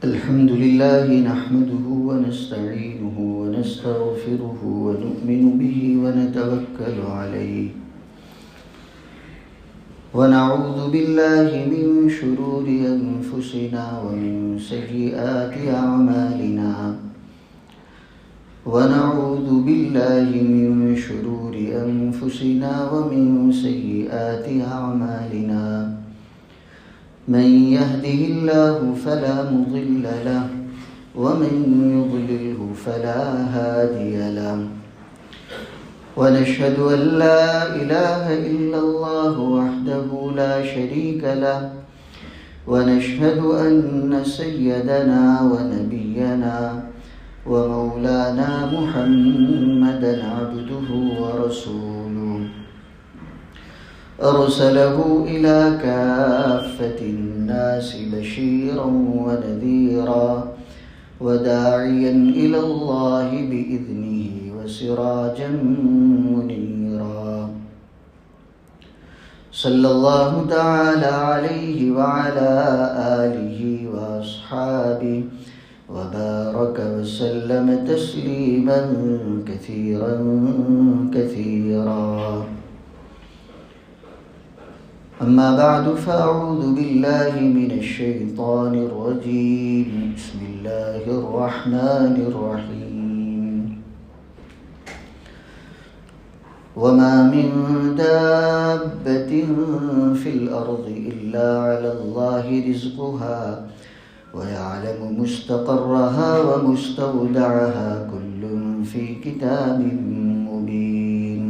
الحمد لله نحمده ونستعينه ونستغفره ونؤمن به ونتوكل عليه ونعوذ بالله من شرور أنفسنا ومن سيئات أعمالنا ونعوذ بالله من شرور أنفسنا ومن سيئات أعمالنا من يهده الله فلا مضل له ومن يضلله فلا هادي له ونشهد أن لا إله إلا الله وحده لا شريك له ونشهد أن سيدنا ونبينا ومولانا محمدا عبده ورسوله أرسله إلى كافة الناس بشيرا ونذيرا وداعيا إلى الله بإذنه وسراجا منيرا صلى الله تعالى عليه وعلى آله وأصحابه وبارك وسلم تسليما كثيرا كثيرا أما بعد فأعوذ بالله من الشيطان الرجيم بسم الله الرحمن الرحيم وما من دابة في الأرض إلا على الله رزقها ويعلم مستقرها ومستودعها كل في كتاب مبين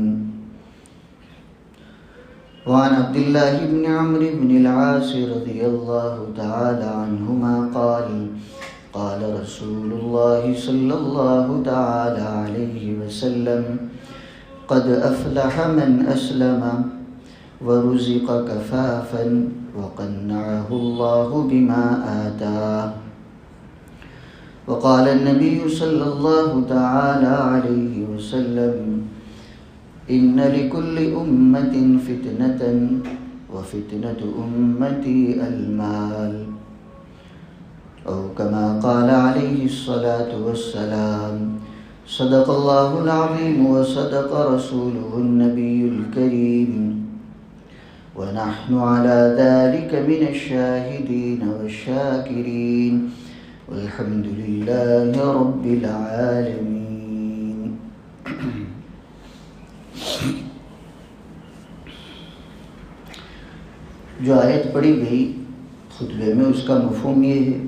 وعن عبد الله بن عمرو بن العاص رضي الله تعالى عنهما قال قال رسول الله صلى الله تعالى عليه وسلم قد أفلح من أسلم ورزق كفافا وقنعه الله بما آتاه وقال النبي صلى الله تعالى عليه وسلم إن لكل أمة فتنة وفتنة أمتي المال أو كما قال عليه الصلاة والسلام صدق الله العظيم وصدق رسوله النبي الكريم ونحن على ذلك من الشاهدين والشاكرين والحمد لله رب العالمين. جو آیت پڑھی گئی خطبے میں اس کا مفہوم یہ ہے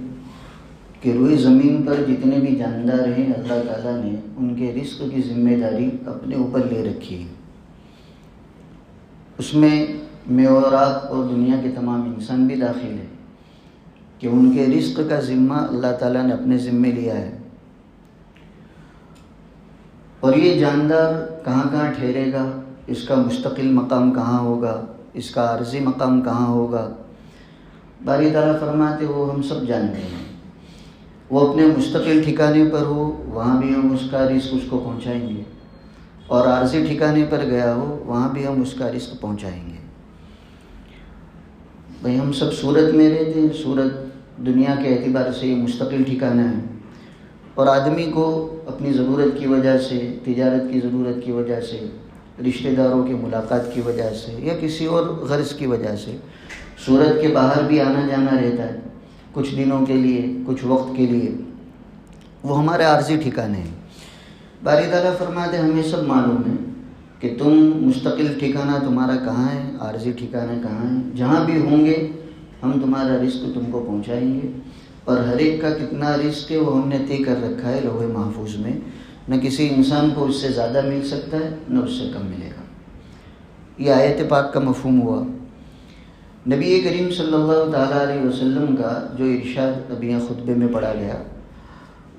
کہ روئے زمین پر جتنے بھی جاندار ہیں اللہ تعالیٰ نے ان کے رزق کی ذمہ داری اپنے اوپر لے رکھی ہے. اس میں میں اور آپ اور دنیا کے تمام انسان بھی داخل ہے کہ ان کے رزق کا ذمہ اللہ تعالیٰ نے اپنے ذمے لیا ہے. اور یہ جاندار کہاں کہاں ٹھہرے گا، اس کا مستقل مقام کہاں ہوگا، اس کا عارضی مقام کہاں ہوگا، باری تعالیٰ فرماتے وہ ہم سب جانتے ہیں. وہ اپنے مستقل ٹھکانے پر ہو وہاں بھی ہم اس کا رزق اس کو پہنچائیں گے، اور عارضی ٹھکانے پر گیا ہو وہاں بھی ہم اس کا رزق پہنچائیں گے. بھئی ہم سب صورت میں رہتے ہیں، صورت دنیا کے اعتبار سے یہ مستقل ٹھکانہ ہے، اور آدمی کو اپنی ضرورت کی وجہ سے، تجارت کی ضرورت کی وجہ سے، رشتہ داروں کی ملاقات کی وجہ سے یا کسی اور غرض کی وجہ سے صورت کے باہر بھی آنا جانا رہتا ہے، کچھ دنوں کے لیے، کچھ وقت کے لیے. وہ ہمارے عارضی ٹھکانے ہیں. باری تعالیٰ فرماتے ہمیں سب معلوم ہے کہ تم مستقل ٹھکانہ تمہارا کہاں ہے، عارضی ٹھکانہ کہاں ہے. جہاں بھی ہوں گے ہم تمہارا رزق تم کو پہنچائیں گے، اور ہر ایک کا کتنا رزق ہے وہ ہم نے طے کر رکھا ہے لوح محفوظ میں. نہ کسی انسان کو اس سے زیادہ مل سکتا ہے نہ اس سے کم ملے گا. یہ آیت پاک کا مفہوم ہوا. نبی کریم صلی اللہ تعالیٰ علیہ وسلم کا جو ارشاد ابھی خطبے میں پڑھا گیا،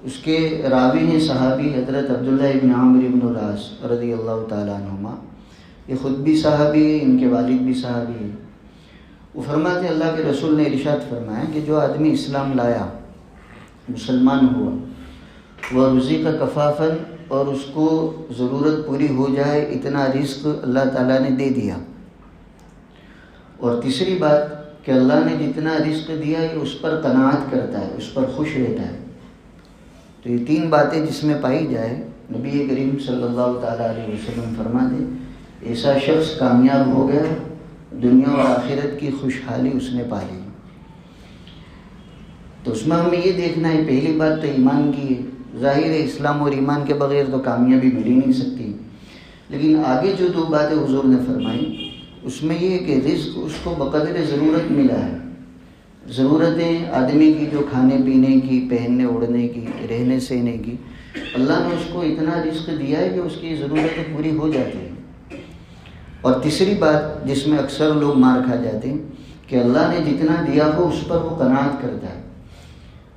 اس کے راوی ہیں صحابی حضرت عبداللہ ابن عمرو ابن العاص رضی اللہ تعالیٰ عنہما. یہ خود بھی صحابی ہے، ان کے والد بھی صحابی ہے. وہ فرماتے اللہ کے رسول نے ارشاد فرمایا کہ جو آدمی اسلام لایا، مسلمان ہوا، وہ رزق کفافن، اور اس کو ضرورت پوری ہو جائے اتنا رزق اللہ تعالیٰ نے دے دیا. اور تیسری بات کہ اللہ نے جتنا رزق دیا ہے اس پر قناعت کرتا ہے، اس پر خوش رہتا ہے۔ تو یہ 3 باتیں جس میں پائی جائے، نبی کریم صلی اللہ تعالیٰ علیہ وسلم فرما دے ایسا شخص کامیاب ہو گیا، دنیا اور آخرت کی خوشحالی اس نے پا لی۔ تو اس میں ہمیں یہ دیکھنا ہے، پہلی بات تو ایمان کی ہے۔ ظاہر ہے اسلام اور ایمان کے بغیر تو کامیابی مل ہی نہیں سکتی، لیکن آگے جو 2 باتیں حضور نے فرمائی اس میں یہ ہے کہ رزق اس کو بقدر ضرورت ملا ہے۔ ضرورتیں آدمی کی جو کھانے پینے کی، پہننے اوڑھنے کی، رہنے سہنے کی، اللہ نے اس کو اتنا رزق دیا ہے کہ اس کی ضرورتیں پوری ہو جاتی ہیں۔ اور تیسری بات جس میں اکثر لوگ مار کھا جاتے ہیں کہ اللہ نے جتنا دیا ہو اس پر وہ قناعت کرتا ہے،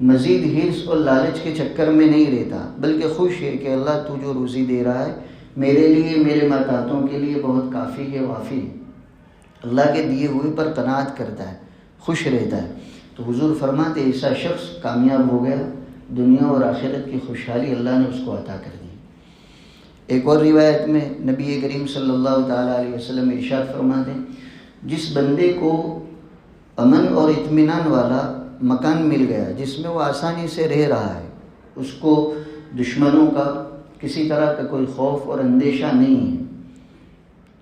مزید حرص اور لالچ کے چکر میں نہیں رہتا، بلکہ خوش ہے کہ اللہ تو جو روزی دے رہا ہے میرے لیے، میرے محتاجوں کے لیے بہت کافی ہے، وافی ہے۔ اللہ کے دیے ہوئے پر قناعت کرتا ہے، خوش رہتا ہے۔ تو حضور فرماتے ایسا شخص کامیاب ہو گیا، دنیا اور آخرت کی خوشحالی اللہ نے اس کو عطا کر دی۔ ایک اور روایت میں نبی کریم صلی اللہ تعالیٰ علیہ وسلم ارشاد فرماتے ہیں جس بندے کو امن اور اطمینان والا مکان مل گیا جس میں وہ آسانی سے رہ رہا ہے، اس کو دشمنوں کا کسی طرح کا کوئی خوف اور اندیشہ نہیں ہے،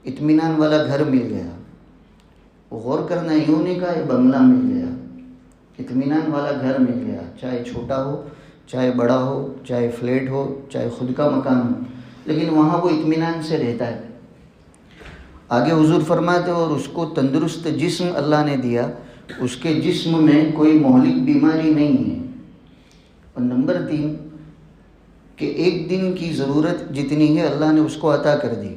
اطمینان والا گھر مل گیا، وہ غور کرنا یوں نہیں کہا بنگلہ مل گیا، اطمینان والا گھر مل گیا، چاہے چھوٹا ہو، چاہے بڑا ہو، چاہے فلیٹ ہو، چاہے خود کا مکان ہو، لیکن وہاں وہ اطمینان سے رہتا ہے۔ آگے حضور فرماتے اور اس کو تندرست جسم اللہ نے دیا، اس کے جسم میں کوئی مہلک بیماری نہیں ہے۔ اور نمبر 3 کہ ایک دن کی ضرورت جتنی ہے اللہ نے اس کو عطا کر دی۔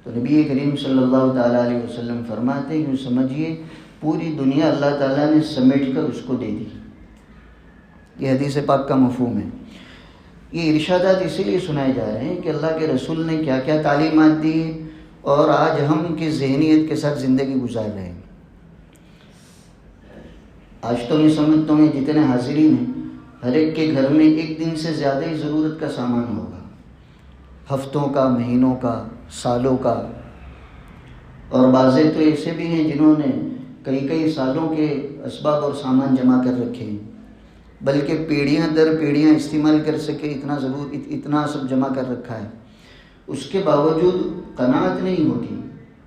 تو نبی کریم صلی اللہ تعالیٰ علیہ وسلم فرماتے ہیں یوں سمجھیے پوری دنیا اللہ تعالیٰ نے سمیٹ کر اس کو دے دی۔ یہ حدیث پاک کا مفہوم ہے۔ یہ ارشادات اسی لیے سنائے جا رہے ہیں کہ اللہ کے رسول نے کیا کیا تعلیمات دی اور آج ہم کس ذہنیت کے ساتھ زندگی گزار رہے ہیں۔ آج تو میں سمجھتا ہوں جتنے حاضرین ہیں ہر ایک کے گھر میں ایک دن سے زیادہ ہی ضرورت کا سامان ہوگا، ہفتوں کا، مہینوں کا، سالوں کا، اور بعضے تو ایسے بھی ہیں جنہوں نے کئی سالوں کے اسباب اور سامان جمع کر رکھے ہیں، بلکہ پیڑھیاں در پیڑھیاں استعمال کر سکے اتنا سب جمع کر رکھا ہے۔ اس کے باوجود قناعت نہیں ہوتی،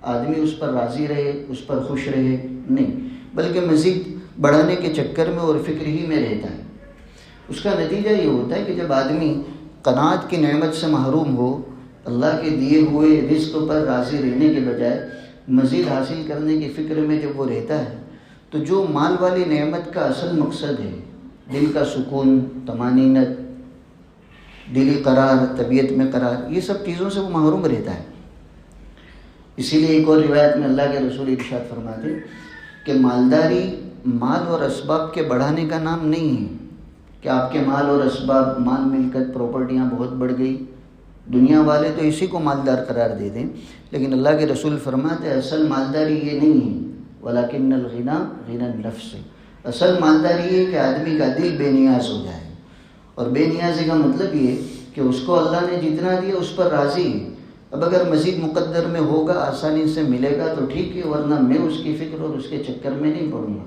آدمی اس پر راضی رہے، اس پر خوش رہے نہیں، بلکہ مزید بڑھانے کے چکر میں اور فکر ہی میں رہتا ہے۔ اس کا نتیجہ یہ ہوتا ہے کہ جب آدمی قناعت کی نعمت سے محروم ہو، اللہ کے دیے ہوئے رزق پر راضی رہنے کے بجائے مزید حاصل کرنے کی فکر میں جب وہ رہتا ہے، تو جو مال والی نعمت کا اصل مقصد ہے، دل کا سکون، طمانینت، دلی قرار، طبیعت میں قرار، یہ سب چیزوں سے وہ محروم رہتا ہے۔ اسی لیے ایک اور روایت میں اللہ کے رسول ارشاد فرماتے کہ مالداری مال اور اسباب کے بڑھانے کا نام نہیں ہے کہ آپ کے مال اور اسباب، مال ملکت، پراپرٹیاں بہت بڑھ گئی، دنیا والے تو اسی کو مالدار قرار دے دیں، لیکن اللہ کے رسول فرماتے اصل مالداری یہ نہیں ہے، وَلَكِنَّ الْغِنَى غِنَى النَّفْسِ، اصل مالداری یہ کہ آدمی کا دل بے نیاز ہو جائے، اور بے نیازی کا مطلب یہ کہ اس کو اللہ نے جتنا دیا اس پر راضی ہے۔ اب اگر مزید مقدر میں ہوگا، آسانی سے ملے گا تو ٹھیک ہے، ورنہ میں اس کی فکر اور اس کے چکر میں نہیں پڑوں گا۔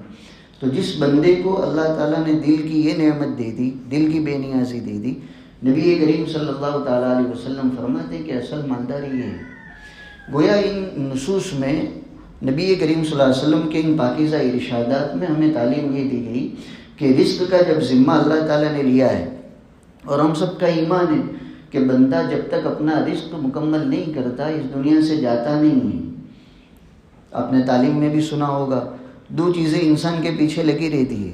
تو جس بندے کو اللہ تعالیٰ نے دل کی یہ نعمت دے دی، دل کی بے نیازی دے دی، نبی کریم صلی اللہ تعالیٰ علیہ وسلم فرماتے ہیں کہ اصل مالداری یہ ہے۔ گویا ان نصوص میں نبی کریم صلی اللہ علیہ وسلم کے ان پاکیزہ ارشادات میں ہمیں تعلیم یہ دی گئی کہ رزق کا جب ذمہ اللہ تعالیٰ نے لیا ہے، اور ہم سب کا ایمان ہے کہ بندہ جب تک اپنا رزق مکمل نہیں کرتا اس دنیا سے جاتا نہیں ہے۔ آپ نے تعلیم میں بھی سنا ہوگا 2 چیزیں انسان کے پیچھے لگی رہتی ہے،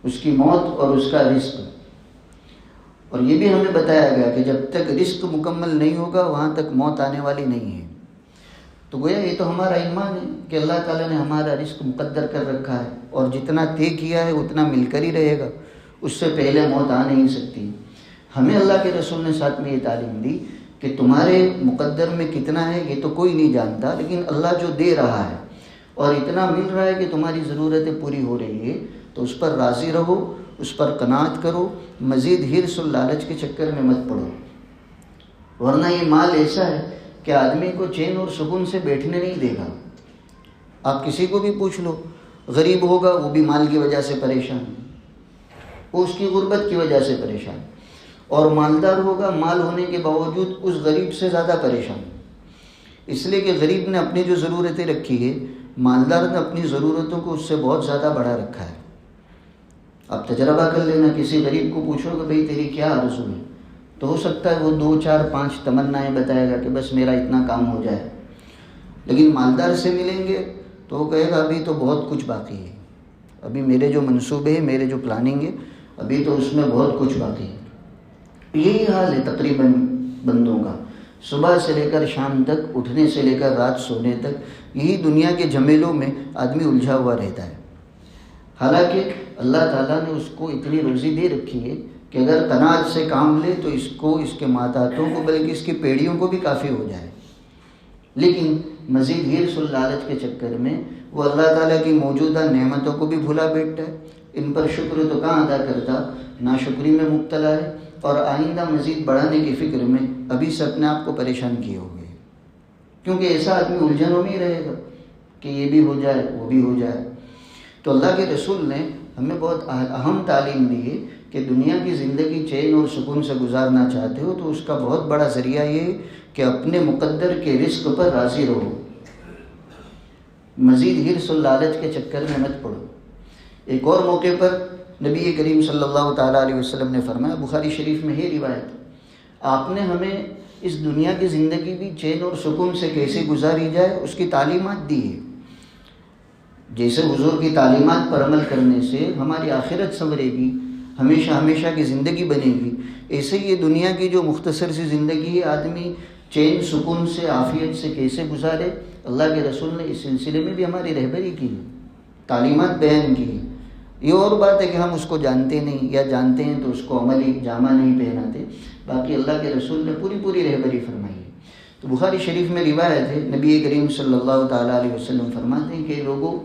اس کی موت اور اس کا رزق۔ اور یہ بھی ہمیں بتایا گیا کہ جب تک رزق مکمل نہیں ہوگا وہاں تک موت آنے والی نہیں ہے۔ تو گویا یہ تو ہمارا ایمان ہے کہ اللہ تعالیٰ نے ہمارا رزق مقدر کر رکھا ہے، اور جتنا طے کیا ہے اتنا مل کر ہی رہے گا، اس سے پہلے موت آ نہیں سکتی۔ ہمیں اللہ کے رسول نے ساتھ میں یہ تعلیم دی کہ تمہارے مقدر میں کتنا ہے یہ تو کوئی نہیں جانتا، لیکن اللہ جو دے رہا ہے اور اتنا مل رہا ہے کہ تمہاری ضرورتیں پوری ہو رہی ہے، تو اس پر راضی رہو، اس پر قناعت کرو، مزید حرص و لالچ کے چکر میں مت پڑو، ورنہ یہ مال ایسا ہے کہ آدمی کو چین اور سکون سے بیٹھنے نہیں دے گا۔ آپ کسی کو بھی پوچھ لو، غریب ہوگا وہ بھی مال کی وجہ سے پریشان، وہ اس کی غربت کی وجہ سے پریشان، اور مالدار ہوگا مال ہونے کے باوجود اس غریب سے زیادہ پریشان، اس لیے کہ غریب نے اپنی جو ضرورتیں رکھی ہے، مالدار نے اپنی ضرورتوں کو اس سے بہت زیادہ بڑھا رکھا ہے۔ آپ تجربہ کر لینا، کسی غریب کو پوچھو کہ بھئی تیری کیا آرزو ہے، تو ہو سکتا ہے وہ 2 4 5 تمنائیں بتائے گا کہ بس میرا اتنا کام ہو جائے، لیکن مالدار سے ملیں گے تو وہ کہے گا ابھی تو بہت کچھ باقی ہے، ابھی میرے جو منصوبے ہیں، میرے جو پلاننگ ہے، ابھی تو اس میں بہت کچھ باقی ہے۔ یہی حال ہے تقریباً بندوں کا، صبح سے لے کر شام تک، اٹھنے سے لے کر رات سونے تک، یہی دنیا کے جھمیلوں میں آدمی الجھا ہوا رہتا ہے۔ حالانکہ اللہ تعالیٰ نے اس کو اتنی روزی دے رکھی ہے کہ اگر قناعت سے کام لے تو اس کو، اس کے ماتحتوں کو، بلکہ اس کی پیڑھیوں کو بھی کافی ہو جائے، لیکن مزید حرص و لالچ کے چکر میں وہ اللہ تعالیٰ کی موجودہ نعمتوں کو بھی بھلا بیٹھتا ہے، ان پر شکر تو کہاں ادا کرتا، ناشکری میں مبتلا ہے، اور آئندہ مزید بڑھانے کی فکر میں ابھی سے اپنے آپ کو پریشان کیے ہوئے، کیونکہ ایسا آدمی الجھنوں میں ہی رہے گا کہ یہ بھی ہو جائے وہ بھی ہو جائے۔ تو اللہ کے رسول نے ہمیں بہت اہم تعلیم دی ہے کہ دنیا کی زندگی چین اور سکون سے گزارنا چاہتے ہو تو اس کا بہت بڑا ذریعہ یہ ہے کہ اپنے مقدر کے رزق پر راضی رہو، مزید حرص و لالچ کے چکر میں مت پڑو۔ ایک اور موقع پر نبی کریم صلی اللہ تعالیٰ علیہ وسلم نے فرمایا، بخاری شریف میں ہے روایت، آپ نے ہمیں اس دنیا کی زندگی بھی چین اور سکون سے کیسے گزاری جائے اس کی تعلیمات دی ہے۔ جیسے حضور کی تعلیمات پر عمل کرنے سے ہماری آخرت سنورے گی، ہمیشہ ہمیشہ کی زندگی بنے گی، ایسے یہ دنیا کی جو مختصر سی زندگی ہے، آدمی چین سکون سے، عافیت سے کیسے گزارے، اللہ کے رسول نے اس سلسلے میں بھی ہماری رہبری کی ہے، تعلیمات بیان کی ہے۔ یہ اور بات ہے کہ ہم اس کو جانتے نہیں، یا جانتے ہیں تو اس کو عملی جامہ نہیں پہناتے، باقی اللہ کے رسول نے پوری رہبری فرمائی ہے۔ تو بخاری شریف میں روایت ہے، نبی کریم صلی اللہ تعالیٰ علیہ وسلم فرماتے ہیں کہ لوگوں،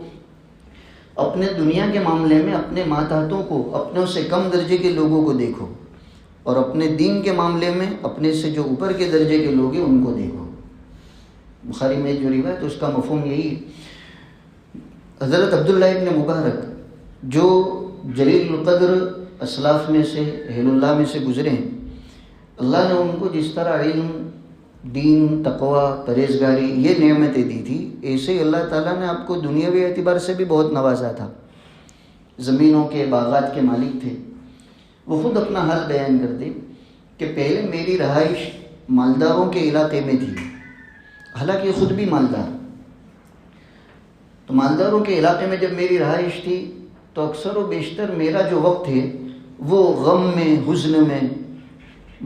اپنے دنیا کے معاملے میں اپنے ماتحتوں کو، اپنوں سے کم درجے کے لوگوں کو دیکھو، اور اپنے دین کے معاملے میں اپنے سے جو اوپر کے درجے کے لوگ ہیں ان کو دیکھو۔ بخاری میں جو روایت اس کا مفہوم یہی ہے۔ حضرت عبداللہ ابن مبارک جو جلیل القدر اسلاف میں سے، اہل اللہ میں سے گزرے ہیں، اللہ نے ان کو جس طرح علم، دین، تقوی، پرہیزگاری یہ نعمتیں دی تھی، ایسے ہی اللہ تعالیٰ نے آپ کو دنیاوی اعتبار سے بھی بہت نوازا تھا۔ زمینوں کے، باغات کے مالک تھے۔ وہ خود اپنا حال بیان کرتے کہ پہلے میری رہائش مالداروں کے علاقے میں تھی، حالانکہ خود بھی مالدار، تو مالداروں کے علاقے میں جب میری رہائش تھی تو اکثر و بیشتر میرا جو وقت ہے وہ غم میں، حزن میں،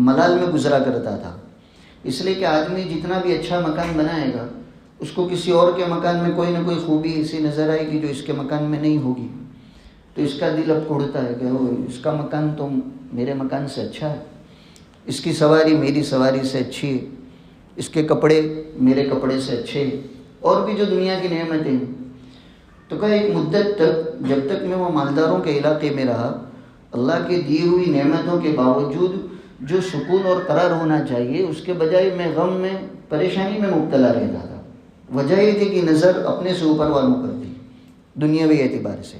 ملال میں گزرا کرتا تھا، اس لیے کہ آدمی جتنا بھی اچھا مکان بنائے گا اس کو کسی اور کے مکان میں کوئی نہ کوئی خوبی ایسی نظر آئے گی جو اس کے مکان میں نہیں ہوگی، تو اس کا دل اب اڑتا ہے کہ اس کا مکان تو میرے مکان سے اچھا ہے، اس کی سواری میری سواری سے اچھی ہے، اس کے کپڑے میرے کپڑے سے اچھے ہیں، اور بھی جو دنیا کی نعمتیں ہیں۔ تو کہا ایک مدت تک، جب تک میں وہ مالداروں کے علاقے میں رہا، اللہ کی دی ہوئی نعمتوں کے باوجود جو سکون اور قرار ہونا چاہیے اس کے بجائے میں غم میں، پریشانی میں مبتلا رہتا تھا۔ وجہ یہ تھی کہ نظر اپنے سے اوپر والوں پر تھی، دنیاوی اعتبار سے۔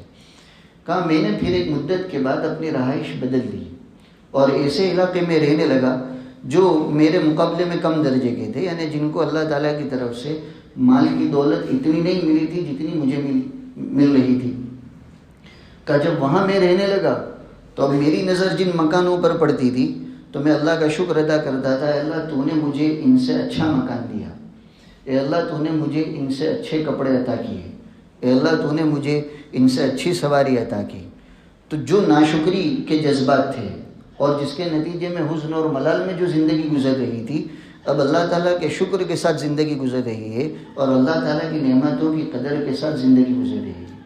کہا میں نے پھر ایک مدت کے بعد اپنی رہائش بدل دی اور ایسے علاقے میں رہنے لگا جو میرے مقابلے میں کم درجے کے تھے، یعنی جن کو اللہ تعالیٰ کی طرف سے مال کی دولت اتنی نہیں ملی تھی جتنی مجھے مل رہی تھی۔ کہ جب وہاں میں رہنے لگا تو اب میری نظر جن مکانوں پر پڑتی تھی تو میں اللہ کا شکر ادا کرتا تھا، اے اللہ تو نے مجھے ان سے اچھا مکان دیا، اے اللہ تو نے مجھے ان سے اچھے کپڑے عطا کیے، اے اللہ تو نے مجھے ان سے اچھی سواری عطا کی۔ تو جو ناشکری کے جذبات تھے اور جس کے نتیجے میں حزن اور ملال میں جو زندگی گزر رہی تھی، اب اللہ تعالیٰ کے شکر کے ساتھ زندگی گزر رہی ہے اور اللہ تعالیٰ کی نعمتوں کی قدر کے ساتھ زندگی گزر رہی ہے۔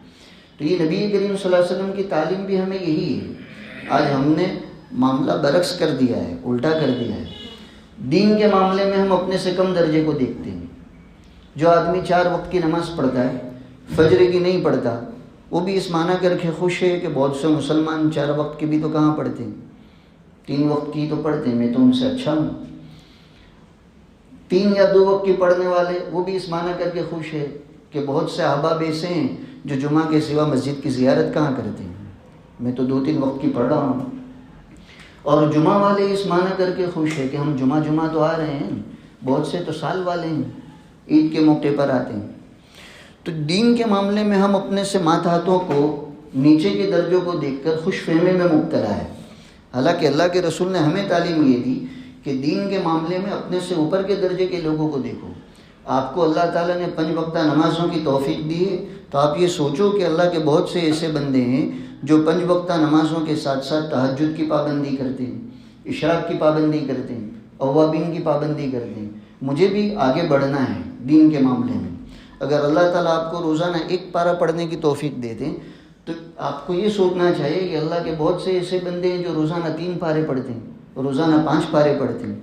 تو یہ نبی کریم صلی اللہ علیہ وسلم کی تعلیم بھی ہمیں یہی ہے۔ آج ہم نے معاملہ برعکس کر دیا ہے، الٹا کر دیا ہے۔ دین کے معاملے میں ہم اپنے سے کم درجے کو دیکھتے ہیں۔ جو آدمی 4 وقت کی نماز پڑھتا ہے، فجر کی نہیں پڑھتا، وہ بھی اس معنی کر کے خوش ہے کہ بہت سے مسلمان 4 وقت کی بھی تو کہاں پڑھتے ہیں، 3 وقت کی تو پڑھتے ہیں، میں تو ان سے اچھا ہوں۔ 3 یا 2 وقت کی پڑھنے والے وہ بھی اس معنی کر کے خوش ہے کہ بہت سے احباب ایسے ہیں جو جمعہ کے سوا مسجد کی زیارت کہاں کرتے ہیں. میں تو 2-3 وقت کی پڑھ رہا ہوں. اور جمعہ والے اس معنی کر کے خوش ہے کہ ہم جمعہ تو آ رہے ہیں، بہت سے تو سال والے ہیں، عید کے موقع پر آتے ہیں. تو دین کے معاملے میں ہم اپنے سے ماتحتوں کو، نیچے کے درجوں کو دیکھ کر خوش فہمی میں مبتلا ہے. حالانکہ اللہ کے رسول نے ہمیں تعلیم یہ دی کہ دین کے معاملے میں اپنے سے اوپر کے درجے کے لوگوں کو دیکھو. آپ کو اللہ تعالیٰ نے 5 وقتہ نمازوں کی توفیق دی ہے، تو آپ یہ سوچو کہ اللہ کے بہت سے ایسے بندے ہیں جو 5 وقتہ نمازوں کے ساتھ ساتھ تہجد کی پابندی کرتے ہیں، اشراق کی پابندی کرتے ہیں، اوابین کی پابندی کرتے ہیں. مجھے بھی آگے بڑھنا ہے دین کے معاملے میں. اگر اللہ تعالیٰ آپ کو روزانہ 1 پارہ پڑھنے کی توفیق دے دیں تو آپ کو یہ سوچنا چاہیے کہ اللہ کے بہت سے ایسے بندے ہیں جو روزانہ 3 پارے پڑھتے ہیں، روزانہ 5 پارے پڑھتے ہیں.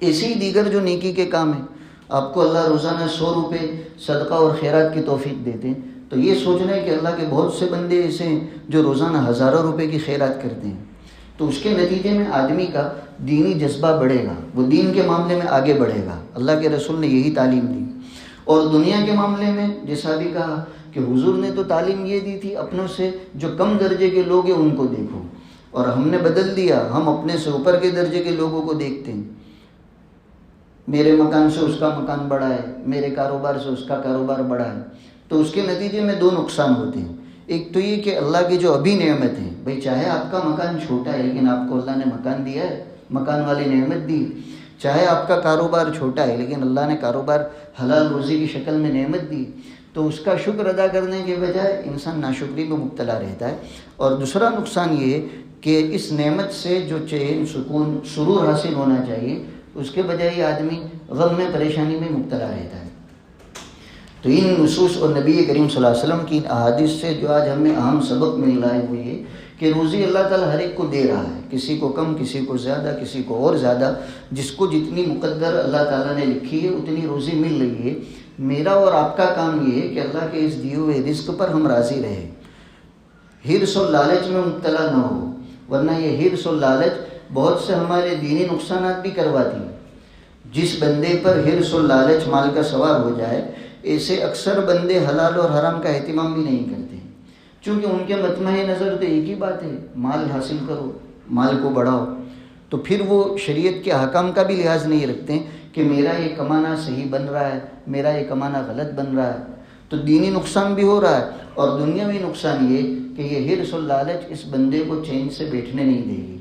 ایسے ہی دیگر جو نیکی کے کام ہیں، آپ کو اللہ روزانہ 100 روپے صدقہ اور خیرات کی توفیق دیتے ہیں، تو یہ سوچنا ہے کہ اللہ کے بہت سے بندے ایسے ہیں جو روزانہ ہزاروں روپے کی خیرات کرتے ہیں. تو اس کے نتیجے میں آدمی کا دینی جذبہ بڑھے گا، وہ دین کے معاملے میں آگے بڑھے گا. اللہ کے رسول نے یہی تعلیم دی. اور دنیا کے معاملے میں جیسا بھی کہا کہ حضور نے تو تعلیم یہ دی تھی اپنوں سے جو کم درجے کے لوگ ہیں ان کو دیکھو، اور ہم نے بدل دیا، ہم اپنے سے اوپر کے درجے کے لوگوں کو دیکھتے ہیں. میرے مکان سے اس کا مکان بڑا ہے، میرے کاروبار سے اس کا کاروبار بڑا ہے. تو اس کے نتیجے میں 2 نقصان ہوتے ہیں. ایک تو یہ کہ اللہ کی جو ابھی نعمت ہے، بھئی چاہے آپ کا مکان چھوٹا ہے لیکن آپ کو اللہ نے مکان دیا ہے، مکان والی نعمت دی. چاہے آپ کا کاروبار چھوٹا ہے لیکن اللہ نے کاروبار حلال روزی کی شکل میں نعمت دی، تو اس کا شکر ادا کرنے کے بجائے انسان ناشکری میں مبتلا رہتا ہے. اور دوسرا نقصان یہ ہے کہ اس نعمت سے جو چین، سکون، سرور حاصل ہونا چاہیے، اس کے بجائے آدمی غم میں، پریشانی میں مبتلا رہتا ہے. تو ان نصوص اور نبی کریم صلی اللہ علیہ وسلم کی ان احادیث سے جو آج ہمیں اہم سبق مل رہا ہے وہ یہ کہ روزی اللہ تعالیٰ ہر ایک کو دے رہا ہے، کسی کو کم، کسی کو زیادہ، کسی کو اور زیادہ. جس کو جتنی مقدر اللہ تعالیٰ نے لکھی ہے اتنی روزی مل رہی ہے. میرا اور آپ کا کام یہ ہے کہ اللہ کے اس دیے ہوئے رزق پر ہم راضی رہیں، حرص و لالچ میں مبتلا نہ ہو. ورنہ یہ حرص و لالچ بہت سے ہمارے دینی نقصانات بھی کرواتی ہیں. جس بندے پر حرص و لالچ مال کا سوار ہو جائے، ایسے اکثر بندے حلال اور حرام کا اہتمام بھی نہیں کرتے، چونکہ ان کے مطمع نظر تو ایک ہی بات ہے، مال حاصل کرو، مال کو بڑھاؤ. تو پھر وہ شریعت کے احکام کا بھی لحاظ نہیں رکھتے کہ میرا یہ کمانا صحیح بن رہا ہے، میرا یہ کمانا غلط بن رہا ہے. تو دینی نقصان بھی ہو رہا ہے اور دنیاوی نقصان یہ کہ یہ حرص و لالچ اس بندے کو چین سے بیٹھنے نہیں دے گی،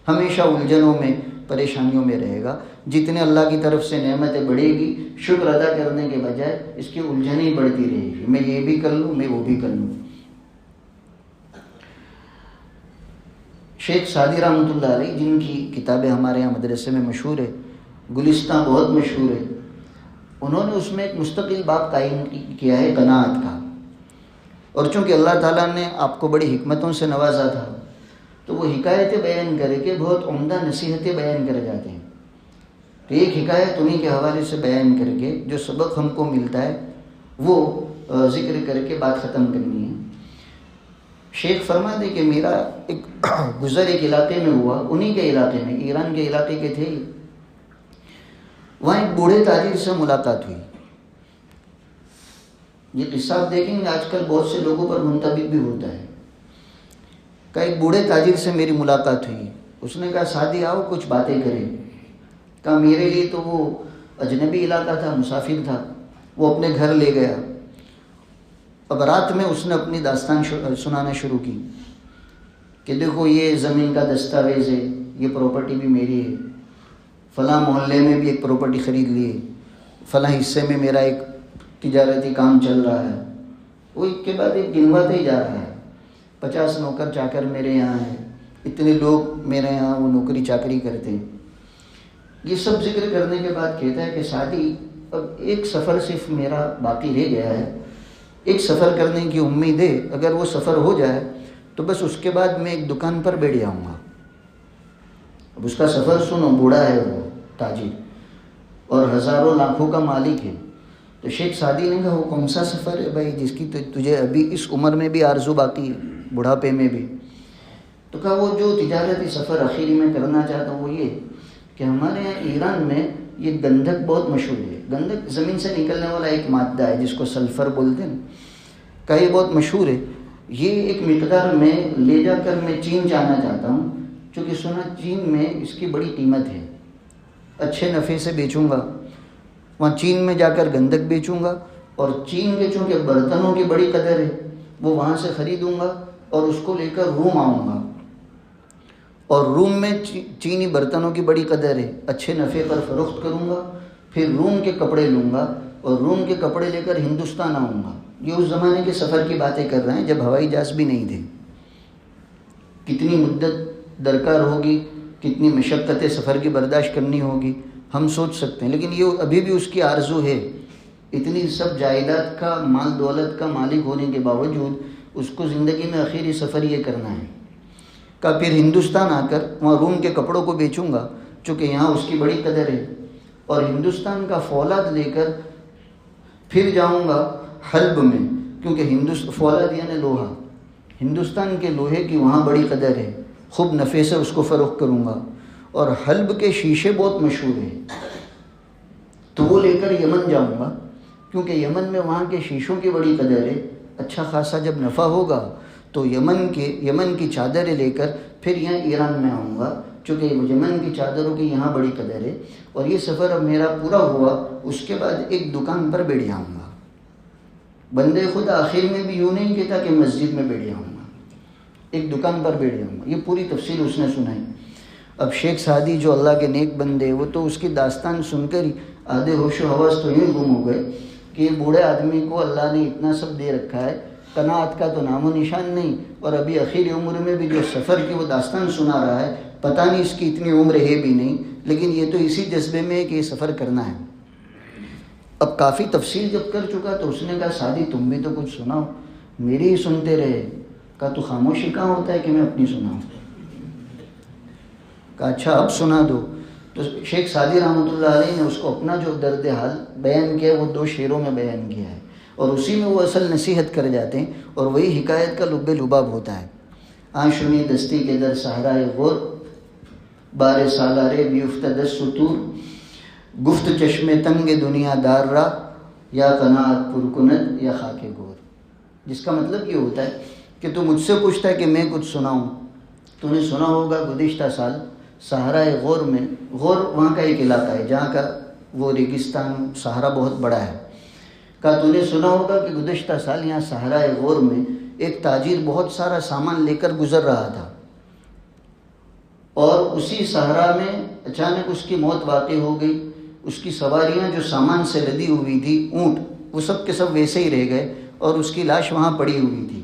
ہمیشہ الجھنوں میں، پریشانیوں میں رہے گا. جتنے اللہ کی طرف سے نعمتیں بڑھے گی، شکر ادا کرنے کے بجائے اس کی الجھنیں بڑھتی رہے گی، میں یہ بھی کر لوں، میں وہ بھی کر لوں. شیخ سعدی رحمۃ اللہ علیہ، جن کی کتابیں ہمارے یہاں مدرسے میں مشہور ہے، گلستان بہت مشہور ہے، انہوں نے اس میں ایک مستقل باب قائم کیا ہے قناعت کا. اور چونکہ اللہ تعالیٰ نے آپ کو بڑی حکمتوں سے نوازا تھا، تو وہ حکایتیں بیان کر کے بہت عمدہ نصیحتیں بیان کر جاتے ہیں. تو ایک حکایت انہیں کے حوالے سے بیان کر کے جو سبق ہم کو ملتا ہے وہ ذکر کر کے بات ختم کرنی ہے. شیخ فرماتے کہ میرا ایک گزر ایک علاقے میں ہوا، انہی کے علاقے میں، ایران کے علاقے کے تھے. وہاں ایک بوڑھے تاجر سے ملاقات ہوئی. یہ قصہ آپ دیکھیں گے آج کل بہت سے لوگوں پر منطبق بھی ہوتا ہے. کہ ایک بوڑھے تاجر سے میری ملاقات ہوئی. اس نے کہا سعدی آؤ کچھ باتیں کریں. کہا میرے لیے تو وہ اجنبی علاقہ تھا، مسافر تھا. وہ اپنے گھر لے گیا. اب رات میں اس نے اپنی داستان سنانا شروع کی کہ دیکھو یہ زمین کا دستاویز ہے، یہ پراپرٹی بھی میری ہے، فلاں محلے میں بھی ایک پراپرٹی خرید لی ہے، فلاں حصے میں میرا ایک تجارتی کام چل رہا ہے. وہ ایک کے بعد ایک گنواتے ہی جا رہا ہے. 50 نوکر چاکر میرے یہاں ہیں، اتنے لوگ میرے یہاں وہ نوکری چاکری کرتے ہیں. یہ سب ذکر کرنے کے بعد کہتا ہے کہ سعدی اب ایک سفر صرف میرا باقی رہ گیا ہے، ایک سفر کرنے کی امید ہے. اگر وہ سفر ہو جائے تو بس اس کے بعد میں ایک دکان پر بیٹھ جاؤں گا. اب اس کا سفر سنو، بوڑھا ہے وہ تاجر اور ہزاروں لاکھوں کا مالک ہے. تو شیخ سعدی نے کہا وہ کون سا سفر ہے بھائی جس کی تجھے ابھی اس عمر میں بھی آرزو باقی ہے، بڑھاپے میں بھی؟ تو کہا وہ جو تجارتی سفر اخیری میں کرنا چاہتا ہوں وہ یہ کہ ہمارے یہاں ایران میں یہ گندھک بہت مشہور ہے. گندھک زمین سے نکلنے والا ایک مادہ ہے جس کو سلفر بولتے ہیں کا، یہ بہت مشہور ہے. یہ ایک مقدار میں لے جا کر میں چین جانا چاہتا ہوں، چونکہ سنا چین میں اس کی بڑی قیمت ہے. اچھے نفع سے بیچوں گا وہاں چین میں جا کر گندھک بیچوں گا، اور چین کے چونکہ برتنوں کی بڑی قدر ہے وہ وہاں سے خریدوں گا اور اس کو لے کر روم آؤں گا، اور روم میں چینی برتنوں کی بڑی قدر ہے، اچھے نفع پر فروخت کروں گا. پھر روم کے کپڑے لوں گا اور روم کے کپڑے لے کر ہندوستان آؤں گا. یہ اس زمانے کے سفر کی باتیں کر رہے ہیں جب ہوائی جہاز بھی نہیں تھے. کتنی مدت درکار ہوگی، کتنی مشقتیں سفر کی برداشت کرنی ہوگی ہم سوچ سکتے ہیں، لیکن یہ ابھی بھی اس کی آرزو ہے. اتنی سب جائیداد کا، مال دولت کا مالک ہونے کے باوجود اس کو زندگی میں آخری سفر یہ کرنا ہے کہ پھر ہندوستان آ کر وہاں روم کے کپڑوں کو بیچوں گا چونکہ یہاں اس کی بڑی قدر ہے، اور ہندوستان کا فولاد لے کر پھر جاؤں گا حلب میں، کیونکہ فولاد یعنی لوہا، ہندوستان کے لوہے کی وہاں بڑی قدر ہے، خوب نفع سے اس کو فروخت کروں گا. اور حلب کے شیشے بہت مشہور ہیں تو وہ لے کر یمن جاؤں گا، کیونکہ یمن میں وہاں کے شیشوں کی بڑی قدر ہے. اچھا خاصا جب نفع ہوگا تو یمن کی چادریں لے کر پھر یہاں ایران میں آؤں گا، چونکہ یمن کی چادروں کی یہاں بڑی قدر ہے. اور یہ سفر اب میرا پورا ہوا، اس کے بعد ایک دکان پر بیٹھ جاؤں گا. بندے خود آخر میں بھی یوں نہیں کہتا کہ مسجد میں بیٹھ جاؤں گا، ایک دکان پر بیٹھ جاؤں گا. یہ پوری تفصیل اس نے سنائی. اب شیخ سعدی جو اللہ کے نیک بندے، وہ تو اس کی داستان سن کر ہی آدھے ہوش و حواس تو یوں گم ہو گئے کہ یہ بوڑھے آدمی کو اللہ نے اتنا سب دے رکھا ہے، قناعت کا تو نام و نشان نہیں، اور ابھی اخیر عمر میں بھی جو سفر کی وہ داستان سنا رہا ہے، پتہ نہیں اس کی اتنی عمر ہے بھی نہیں، لیکن یہ تو اسی جذبے میں ہے کہ یہ سفر کرنا ہے. اب کافی تفصیل جب کر چکا تو اس نے کہا سعدی تم بھی تو کچھ سناؤ. میری ہی سنتے رہے. کہا تو خاموشی کہاں ہوتا ہے کہ میں اپنی سناؤں. کہا اچھا اب سنا دو. تو شیخ سعدی رحمۃ اللہ علیہ نے اس کو اپنا جو درد حال بیان کیا وہ 2 شعروں میں بیان کیا ہے، اور اسی میں وہ اصل نصیحت کر جاتے ہیں، اور وہی حکایت کا لب لباب ہوتا ہے. آشنی دستی کے در صحرائے غور، بار سالارے بیفتد سطور، گفت چشم تنگ دنیا دار را، یا قناعت پرکنت یا خاک گور. جس کا مطلب یہ ہوتا ہے کہ تو مجھ سے پوچھتا ہے کہ میں کچھ سناؤں. تو نے سنا ہوگا گزشتہ سال صحرائے غور میں، غور وہاں کا ایک علاقہ ہے جہاں کا وہ ریگستان صحرا بہت بڑا ہے. کہا تو نے سنا ہوگا کہ گزشتہ سال یہاں صحرائے غور میں ایک تاجر بہت سارا سامان لے کر گزر رہا تھا، اور اسی صحرا میں اچانک اس کی موت واقع ہو گئی. اس کی سواریاں جو سامان سے لدی ہوئی تھی، اونٹ، وہ سب کے سب ویسے ہی رہ گئے، اور اس کی لاش وہاں پڑی ہوئی تھی.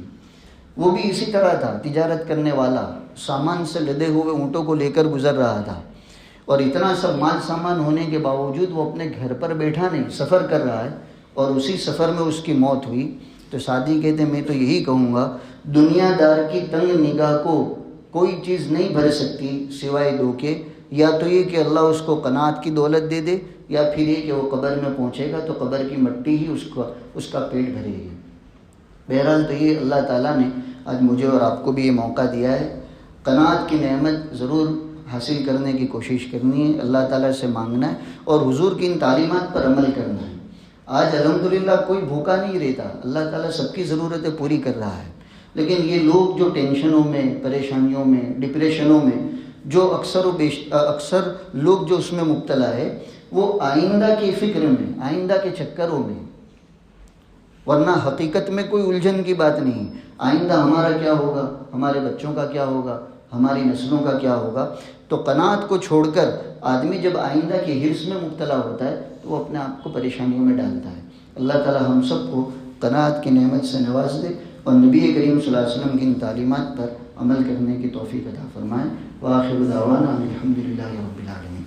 وہ بھی اسی طرح تھا، تجارت کرنے والا، سامان سے لدے ہوئے اونٹوں کو لے کر گزر رہا تھا، اور اتنا سب مال سامان ہونے کے باوجود وہ اپنے گھر پر بیٹھا نہیں، سفر کر رہا ہے، اور اسی سفر میں اس کی موت ہوئی. تو سعدی کہتے میں تو یہی کہوں گا، دنیا دار کی تنگ نگاہ کو کوئی چیز نہیں بھر سکتی سوائے 2 کے، یا تو یہ کہ اللہ اس کو قناعت کی دولت دے دے، یا پھر یہ کہ وہ قبر میں پہنچے گا تو قبر کی مٹی ہی اس کا پیٹ بھرے گی. بہرحال تو یہ اللہ تعالیٰ نے آج مجھے اور آپ کو بھی یہ موقع دیا ہے. قناعت کی نعمت ضرور حاصل کرنے کی کوشش کرنی ہے، اللہ تعالیٰ سے مانگنا ہے، اور حضور کی ان تعلیمات پر عمل کرنا ہے. آج الحمدللہ کوئی بھوکا نہیں رہتا، اللہ تعالیٰ سب کی ضرورتیں پوری کر رہا ہے. لیکن یہ لوگ جو ٹینشنوں میں، پریشانیوں میں، ڈپریشنوں میں، جو اکثر لوگ جو اس میں مبتلا ہے، وہ آئندہ کی فکر میں، آئندہ کے چکروں میں، ورنہ حقیقت میں کوئی الجھن کی بات نہیں. آئندہ ہمارا کیا ہوگا، ہمارے بچوں کا کیا ہوگا، ہماری نسلوں کا کیا ہوگا. تو قناعت کو چھوڑ کر آدمی جب آئندہ کی حرص میں مبتلا ہوتا ہے تو وہ اپنے آپ کو پریشانیوں میں ڈالتا ہے. اللہ تعالی ہم سب کو قناعت کی نعمت سے نواز دے، اور نبی کریم صلی اللہ علیہ وسلم کی ان تعلیمات پر عمل کرنے کی توفیق عطا فرمائے. وآخر دعوانا الحمدللہ رب العالمین.